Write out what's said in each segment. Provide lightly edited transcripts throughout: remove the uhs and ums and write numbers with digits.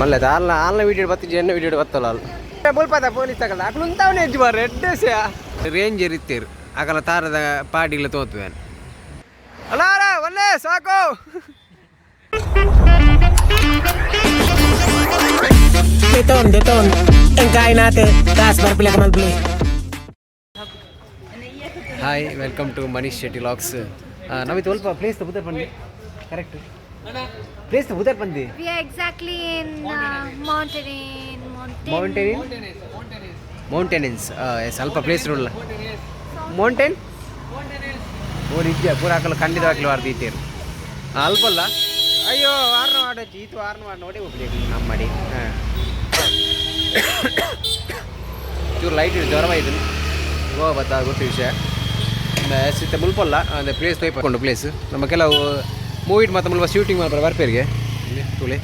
మళ్ళీ ఆన్ల వీడియో బతి ఎన్న video బత్తలాలు బోల్పదా police తగల అక్కడ ఉంటావు ఎజ్జి బారు రెడ్డేసా ರೇಂಜ್ ಇರುತ್ತೀರು ಆಗಲ್ಲ ತಾರದ ಪಾಡಿಗಳ ತೋತುವೆ ಅಲಾರ ಒಳ್ಳೆ ಸಾಕು Deton engkai nate gas berpilih kemal beli. Hi, welcome to Manishshetty vlogs. Navi tolpa place to pudar pandi. Correct. Place to pudar pandi. We are exactly in Mountains. Yes, alpa place rolla. Mountain? Oh, idya pura akala ಖಂಡಿತವಾಗ್ಲೂ ವಾರ್ದಿ ಇತ್ತೀರು ಅಲ್ಪಲ್ಲ ಅಯ್ಯೋ ವಾರನ ವಾಡಚ್ಚಿ ಈತು ವಾರನ ವಾಡ ನೋಡಿ ಹೋಗ್ಬೇಕು ನಮ್ಮ ಮಾಡಿ ಚೂರು light ಜ್ವರವಾಯಿತು ಗೋ ಬತ್ತಾ ಗೊತ್ತ ವಿಷಯ ಸಿತ್ತೆ ಮುಲ್ಪಲ್ಲ ಅಂದರೆ ಪ್ಲೇಸ್ ತೋಯ್ಕೊಂಡು ಪ್ಲೇಸ್ ನಮ್ಮ ಕೆಲವು ಮೂವಿಡ್ ಮತ್ತು ಮುಲ್ಪ ಶೂಟಿಂಗ್ ಮಾಡ್ತಾರೆ ಬರ್ಪೇರಿಗೆ ತುಳಿ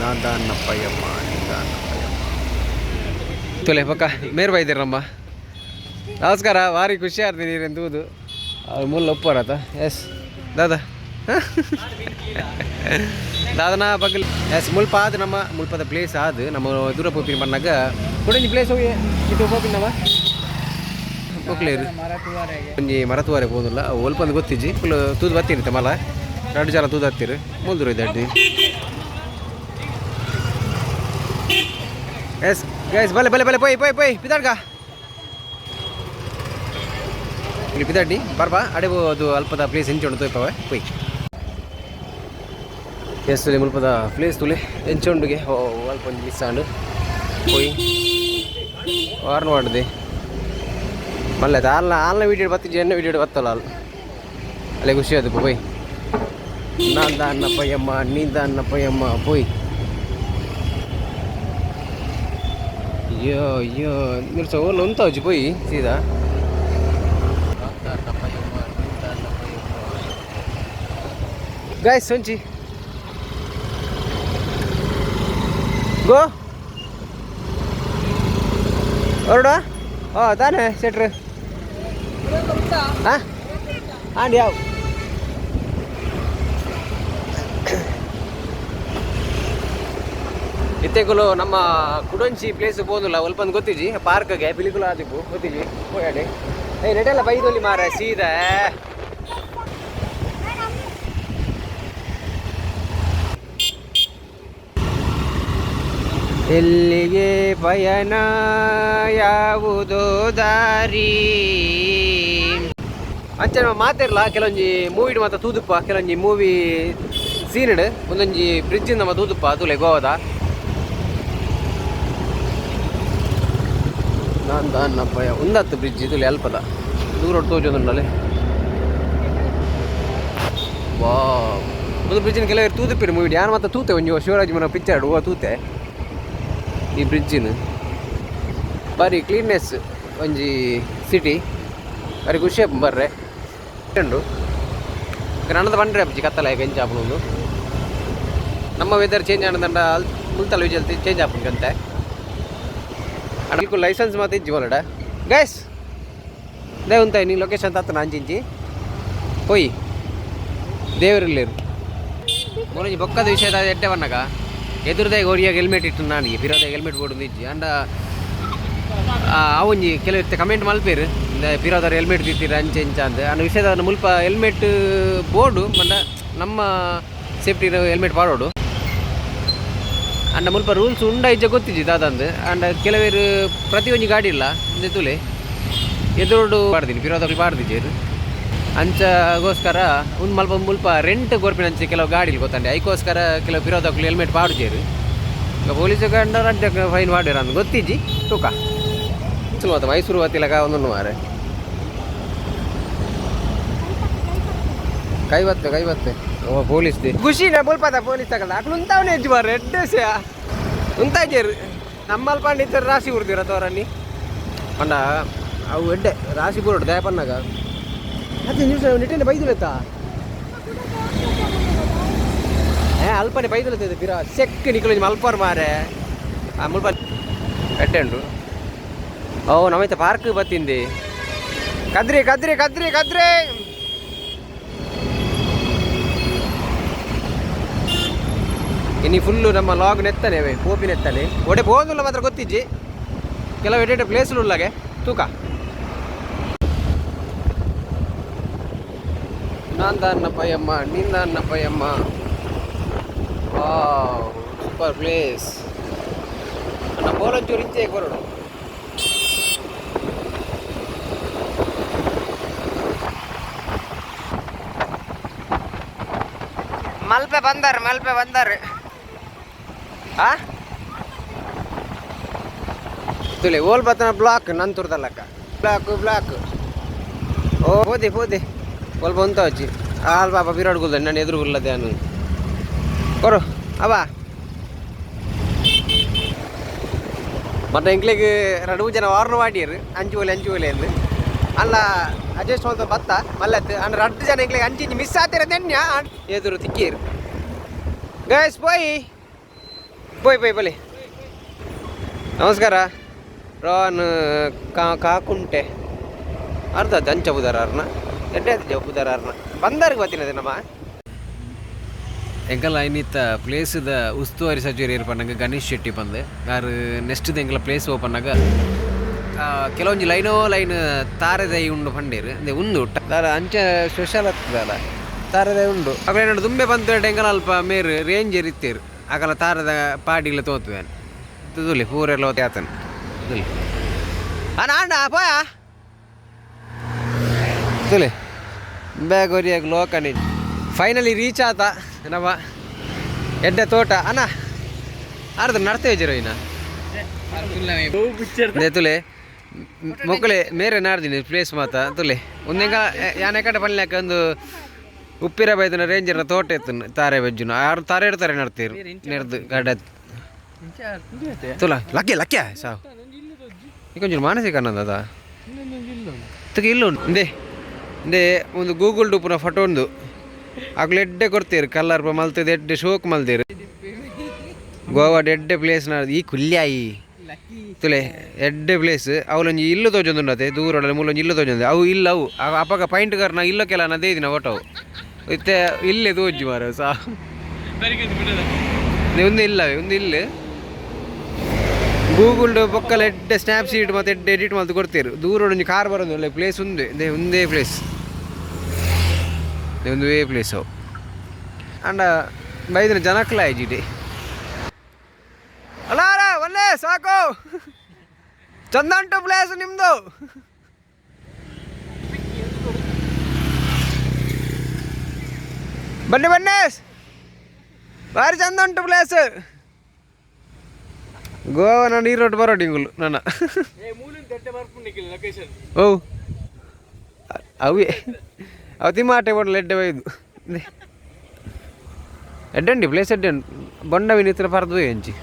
ನಾನ್ನಪ್ಪಯ್ಯಮ್ಮ ತುಲೆ ಪಕ್ಕ ಮೇರ್ ಬೈದಿರ ನಮ್ಮ ನಮಸ್ಕಾರ ಭಾರಿ ಖುಷಿ ಆಗ್ತೀನಿ ನೀರೆಂತೂದು ಅವ್ರು ಮುಲ್ಲ ಒಪ್ಪರತ ಎಸ್ ದಾದಾ ದಾದನ ಬಗ್ಲಿ ಎಸ್ ಮುಲ್ಪ ಆದ ನಮ್ಮ ಮುಲ್ಪದ ಪ್ಲೇಸ್ ಆದ ನಮ್ಮ ದೂರ ಪೋಪಿನ ಬಂದಾಗ ಕೊಡಂಜಿ ಪ್ಲೇಸ್ ಹೋಗಿ ಇದು ಪೋಪಿನವ ಹೋಗ್ಲೇರು ಒಂಜಿ ಮರ ತೂವಾರೆ ಹೋದಿಲ್ಲ ಒಲ್ಪಂದು ಗೊತ್ತಿಜ್ಜಿ ಫುಲ್ ತೂದು ಬತ್ತಿರುತ್ತೆ ಮಲ ಎರಡು ಜನ ತೂದು ಹತ್ತಿರು ಮುಲ್ದೂರು ಇದ್ದಾಡ್ಡಿ ಎಸ್ ಗೈಸ್ ಬಲೆ ಬಲೆ ಬಲೆ ಪೊಯ್ ಪಿದಾಡ್ಗ ಇಲ್ಲಿ ಪಿದಾಡಿ ಬರ್ಬಾ ಅಡೆಬು ಅದು ಅಲ್ಪದ ಪ್ಲೇಸ್ ಹೆಂಚೋಣ ತೋಯ್ಪವೆ ಪೊಯ್ ಎಸ್ ತುಲಿ ಮುಲ್ಪದ ಪ್ಲೇಸ್ ತುಲಿ ಹೆಂಚೊಂಡುಗೆ ಅಲ್ಪ ಒಂದು ಮಿಸ್ ಆಂಡು ಪೊಯ್ ವಾರ್ನ ಮಾಡಿದೆ ಮళ్ళీ ಆನ್ಲ వీడియో బతి ఎన్న వీడియో బత్తలాలు అలే ఖుషి అది పోయి నా దాన్నప్పయ్యమ్మ నీ దాన్నప్పయ్యమ్మ పోయి అయ్యో మీరు చోళ్ళు ఉంతా వచ్చి పోయి సీదా guys sonci go orda oh tane setre ha andi yaw ಇತ್ತೆಗುಲು ನಮ್ಮ ಕುಡಂಚಿ ಪ್ಲೇಸ್ ಹೋದಿಲ್ಲ ಒಲ್ಪಂದು ಗೊತ್ತಿಜಿ ಪಾರ್ಕ್ಗೆ ಬಿಲಿಗುಲು ಆದಿಪ್ಪು ಗೊತ್ತಿಜಿ ಹೋಯಾಡೆ ಏ ನೆಟೆಲ್ಲ ಬೈದೊಲಿ ಮಾರ ಸೀದಾ ಎಲ್ಲಿಗೆ ಪಯಣ ಯಾವುದೋ ದಾರಿ ಅಂಚೆ ಮಾತಿರಲ್ಲ ಕೆಲವೊಂಜಿ ಮೂವಿಡ್ ಮಾತ್ರ ತೂದುಪ್ಪ ಕೆಲವೊಂಜಿ ಮೂವಿ ಸೀನ್ಡ್ ಒಂದೊಂಜಿ ಬ್ರಿಡ್ಜಿಂದ ನಮ್ಮ ತೂದುಪ್ಪ ತುಲೆ ಗೋವಾದ ನಾನ್ನಪ್ಪ ಒಂದತ್ತು ಬ್ರಿಡ್ಜ್ ತುಲೆ ಅಲ್ಪದ ದೂರ ತೋಜೊಂದುಂಡಲೆ ವಾ ಒಂದು ಬ್ರಿಡ್ಜಿನ ಕೆಲವರು ತೂದುಪ್ಪಿರು ಮೂವಿಡ್ ಯಾರು ಮಾತ್ರ ತೂತೆ ಒಂಜಿ ಶಿವರಾಜ್ ಮನ ಪಿಕ್ಚರ್ ಹೂವ ತೂತೆ ಈ ಬ್ರಿಡ್ಜಿನ ಬಾರಿ ಕ್ಲೀನ್ನೆಸ್ ಒಂಜಿ ಸಿಟಿ ಬಾರಿ ಖುಷಿ ಬರ್ರೆ ಉಂಡು ನನ್ನದು ಬಂಡ್ರೆ ಅಪ್ಪಿ ಕತ್ತಲ ಬೆಂಚ್ ಆಪುಂಡು ನಮ್ಮ ವೆದರ್ ಚೇಂಜ್ ಆನದಂಡ ಮುಲ್ತಲ ವಿಜಲ್ತಿ ಚೇಂಜ್ ಆಪುಂಕಂತೆ ಅದಕ್ಕೂ ಲೈಸೆನ್ಸ್ ಮಾತ್ರ ಇಜ್ಜಿ ಹೊಲಡ ಗೈಸ್ ದೇ ಉಂತಾಯಿ ನೀ ಲೊಕೇಶನ್ ತಾತ ಅಂಚಿಂಚಿ ಹೋಯ್ ದೇವರಿಲ್ಲೇರು ಮೊನ್ನೆ ಬೊಕ್ಕದ ವಿಷಯದ ಎಡ್ಡೆ ಬನ್ನಗ ಎದುರುದಾಗ ಓಡಿಯಾಗ ಹೆಲ್ಮೆಟ್ ಇಟ್ಟು ನನಗೆ ಪಿರೋದಾಗ ಹೆಲ್ಮೆಟ್ ಬೋರ್ಡು ಇಜ್ಜಿ ಅಂಡ ಅವೊಂಜಿ ಕೆಲವು ಕಮೆಂಟ್ ಮಲ್ಪೇರು ಪಿರೋದವ್ರು ಹೆಲ್ಮೆಟ್ ತಿತ್ತೀರ ಅಂಚೆ ಇಂಚ ಅಂತ ಅನ್ನೋ ವಿಷಯದ ಮುಲ್ಪ ಹೆಲ್ಮೆಟ್ ಬೋರ್ಡು ಮಂಡ ನಮ್ಮ ಸೇಫ್ಟಿ ಹೆಲ್ಮೆಟ್ ಪಾಡೋಡು ಅಂಡ ಮುಲ್ಪ ರೂಲ್ಸ್ ಉಂಡ ಇಜ್ಜ ಗೊತ್ತಿಜ್ಜಿ ದಾದಂದು ಅಂಡ ಕೆಲವೇರು ಪ್ರತಿ ಒಂಜಿ ಗಾಡಿ ಇಲ್ಲ ಇಂದೆ ತುಲೆ ಎದುರೋಡು ಪಾಡ್ದೀನಿ ಪಿರೋದಾಗ್ಲಿ ಪಾಡ್ದಿಜ್ಜೇರು ಅಂಚಗೋಸ್ಕರ ಒಂದು ಮಲ್ಪ ಮುಲ್ಪ ರೆಂಟ್ ಗೋರ್ಪಿನ ಅಂಚೆ ಕೆಲವು ಗಾಡಿಲಿ ಗೊತ್ತಂಡೆ ಐಕೋಸ್ಕರ ಕೆಲವು ಪಿರೋದಾಗ್ಲಿ ಹೆಲ್ಮೆಟ್ ಪಾಡ್ಜೇರು ಈಗ ಪೊಲೀಸ್ ಕಂಡ ಅಡ್ಡಕ್ಕೆ ಫೈನ್ ಮಾಡಿರ ಅಂದ್ ಗೊತ್ತಿಜ್ಜಿ ತೂಕ ಮತ್ತೆ ಮೈಸೂರು ಹೊತ್ತಿಲಕ ಒಂದೊಂದು ಮಾರೆ ಕೈವತ್ತೆ ಓ ಪೊಲೀಸ್ದಿ ಖುಷಿನ ಮುಲ್ಪದ ಪೊಲೀಸ್ ತಗಲ್ಲ ಅక్కడ ಉಂತಾವನೆ ಹೆಜ್ಜು ಬಾರ ರೆಡ್ಡೇಸ ಉಂತಾಜೇರು ನಮ್ಮಲ್ಲಿ ಪಂಡಿತರು ರಾಶಿ ಬಿಡ್ತೀರ ತೋರನ್ನಿ ಪಂಡ ಅವು ಎಡ್ಡೆ ರಾಶಿ ಬಿಡೋಡು ದಯಪನ್ನಾಗ ಅದೇ ನ್ಯೂಸ್ ನೆಟ್ಟಿನ ಬೈದುಲೆತ್ತಾ ಅಲ್ಪನೆ ಬೈದುಲೆತ್ತದೆ ಪಿರ ಸೆಕ್ ನಿಕ್ಕಲು ಮಲ್ಪರ್ ಮಾರೆ ಮುಲ್ಪ ಎಡ್ಡೆ ಉಂಟು ಓ ನಮ್ಮೈತೆ ಪಾರ್ಕ್ ಬತ್ತಿಂದಿ ಕದ್ರಿ ಕದ್ರಿ ಕದ್ರಿ ಕದ್ರಿ ಇನ್ನು ಫುಲ್ಲು ನಮ್ಮ ಲಾಗ್ ನೆತ್ತಾನೆ ಪೋಪಿನ ಎತ್ತಾನೆ ಒಡೆ ಬೋದುಲ್ಲ ಮಾತ್ರ ಗೊತ್ತಿಜ್ಜಿ ಕೆಲವು ಎಡೆ ಪ್ಲೇಸ್ಲು ಉಳ್ಳಾಗೆ ತೂಕ ನಾಂದನ್ನಪ್ಪಯ್ಯಮ್ಮ ನಿಂದನ್ನಪ್ಪಯ್ಯಮ್ಮ ಸೂಪರ್ ಪ್ಲೇಸ್ ನನ್ನ ಬೋಲಂಚೂರು ಇಂಚೆ ಬರೋಡು ಮಲ್ಪೆ ಬಂದಾರೆ ಆ ತುಲೆ ಓಲ್ ಬತ್ತನ ಬ್ಲಾಕ್ ನಂತುರ್ದಲ್ಲಕ್ಕ ಬ್ಲಾಕ್ ಓ ಹೋದೆ ಓಲ್ ಬಂತ ಹಚ್ಚಿ ಆಲ್ ಬಾಬಾ ಬಿರಾಡ್ ಗುಲ್ದ ನಾನು ಎದುರು ಗುಲ್ಲದೆ ಅನು ಕೊರು ಅವಾ ಮತ್ತೆ ಎಂಕ್ಲಿಗೆ 2 ಜನ ವಾರ್ನ ಮಾಡಿರು ಅಂಚು ಒಲೆ ಎಂದು ಅಲ್ಲ ಅಡ್ಜಸ್ಟ್ ಹೋದ ಬತ್ತ ಮಲ್ಲತ್ತು ಅಂದ್ರೆ 2 ಜನ ಎಂಕ್ಲಿಗೆ ಅಂಚಿ ಮಿಸ್ ಆತಿರ ನೆನ್ಯ ಎದುರು ತಿಕ್ಕೀರು ಗೈಸ್ போய் ಬಲಿ ನಮಸ್ಕಾರ ರಾನ್ ಕಾಕುಂಟೆ ಅರ್ಧ ಅಂಚ ಬುದಾರನ ಎಡ್ಡೆ ಬುದಾರನ ಬಂದಾರಿಗೆ ಬರ್ತಿನದೆ ನಮ್ಮ ಎಂಕಲ್ಲ ಇನ್ನಿತ್ತ ಪ್ಲೇಸ್ದ ಉಸ್ತುವಾರಿ ಸಚಿವರು ಏರ್ಪಣ್ಣಾಗ ಗಣೇಶ್ ಶೆಟ್ಟಿ ಬಂದೆ ಯಾರು ನೆಕ್ಸ್ಟ್ ಎಂಕಲ್ಲ ಪ್ಲೇಸ್ ಓಪನ್ನಾಗ ಕೆಲವೊಂದು ಲೈನ್ ತಾರದೈ ಉಂಡು ಪಂಡೇರು ಅದೇ ಉಂಡು ಅಂಚ ಸ್ಪೆಷಲ್ ಆಗ್ತದಲ್ಲ ತಾರದೈ ಉಂಡು ಅక్కడ ಏನಾದ್ರು ತುಂಬೆ ಬಂತು ಎಂಕಲ್ಲ ಅಲ್ಪ ಮೇರು ರೇಂಜ್ ಇರಿತ್ತೇರು ಆಗಲ್ಲ ತಾರದ ಪಾಡಿಗಳ ತೋತುವೆ ತುಲಿ ಪೂರೆಲ್ಲ ಹೋತೆ ಆತನು ತುಲಿ ನಾಂಡ ಪೋಯ ತುಲಿ ಬ್ಯಾಗ್ ಹೊರಿಯಾಗ ಲೋಕನಿ ಫೈನಲಿ ರೀಚ್ ಆತ ನಮ್ಮ ಎಡ್ಡೆ ತೋಟ ಅಣ್ಣ ಅರ್ಧ ನಡ್ತೇವೆ ಜೀರೋ ಇನ್ನ ತುಲೆ ಮೊಕ್ಕಳೆ ಮೇರೆ ನಾಡ್ದಿನಿ ಪ್ಲೇಸ್ ಮಾತ ತುಲೆ ಒಂದೆಂಗ ಯಾನೆ ಕಡೆ ಪಲ್ಯಾಕ ಒಂದು ಉಪ್ಪಿರ ಬೈದನ ರೇಂಜರ್ನ ತೋಟ ಎತ್ತು ತಾರೆ ಬೆಜ್ಜುನ ಯಾರು ತಾರೆ ಇಡ್ತಾರೆ ನಡ್ತೀರು ನೆಡ್ದು ಗಡ್ಡ ತುಲ ಲಕ್ಕ್ಯ ಸಾವು ಈಗ ಒಂಚೂರು ಮಾನಸಿಕ ಅನ್ನೋದ ತುಗೆ ಇಲ್ಲ ಉಂಟು ಇಂದೇ ಒಂದು ಗೂಗಲ್ ಡೂಪ್ನ ಫೋಟೋ ಒಂದು ಆಗ್ಲು ಎಡ್ಡೆ ಕೊಡ್ತೀರಿ ಕಲ್ಲರ್ ಮಲ್ತದೆ ಎಡ್ಡೆ ಶೋಕ್ ಮಲ್ತೀರಿ ಗೋವಾ ಎಡ್ಡೆ ಪ್ಲೇಸ್ ಈ ಕುಲ್ಯಾಯಿ ತುಲೆ ಎಡ್ಡೆ ಪ್ಲೇಸ್ ಅವಳೊಂದು ಇಲ್ಲು ತೋಜೊಂದುಂಡತೆ ದೂರ ಮೂಲೊಂದು ಇಲ್ಲು ತೋಜೊಂದು ಅವು ಇಲ್ಲ ಅವು ಅಪ್ಪಗ ಪಾಯಿಂಟ್ ಕರ್ನ ಇಲ್ಲೋ ಕೆಲ ನದೇ ದಿನ ಫೋಟೋ ಇತ್ತೆ ಇಲ್ಲೇ ತೋಜಿ ಮಾರ ಸಾ ಒಂದು ಇಲ್ಲವೇ ಒಂದು ಇಲ್ಲಿ ಗೂಗಲ್ ಬೊಕ್ಕಲ ಎಡ್ಡೆ ಸ್ನ್ಯಾಪ್ ಸೀಟ್ ಮತ್ತು ಎಡ್ಡೆ ಎಡಿಟ್ ಮಾಡ್ತು ಕೊಡ್ತೀರು ದೂರ ಒಂದು ಕಾರ್ ಬರೋದು ಒಳ್ಳೆ ಪ್ಲೇಸ್ ಒಂದೇ ಪ್ಲೇಸ್ ಒಂದೇ ಪ್ಲೇಸ್ ಅವು ಅಂಡ ಬೈದಿನ ಜನಕ್ಲ ಆಯ್ಜಿಡಿ ಅಲ್ಲ ಒಳ್ಳೆ ಸಾಕು ಚಂದ ಉಂಟು ಪ್ಲೇಸ್ ನಿಮ್ಮದು ಬನ್ನಿ ಭಾರಿ ಚಂದ ಉಂಟು ಪ್ಲೇಸ್ ಗೋವಾ ನಾನು ಈ ರೋಡ್ ಬರೋಡಿ ಇಂಗುಲು ನನ್ನ ಓ ಅವೇ ಅವು ತಿಮ್ಮಾಟೆ ಬಡಲು ಎಡ್ಡೆ ಒಯ್ದು ಎಡ್ಡಂಡಿ ಪ್ಲೇಸ್ ಎಡ್ಡೆ ಬೊಂಡ ವಿನಿತ್ರ ಪರದು ಎಂಚಿ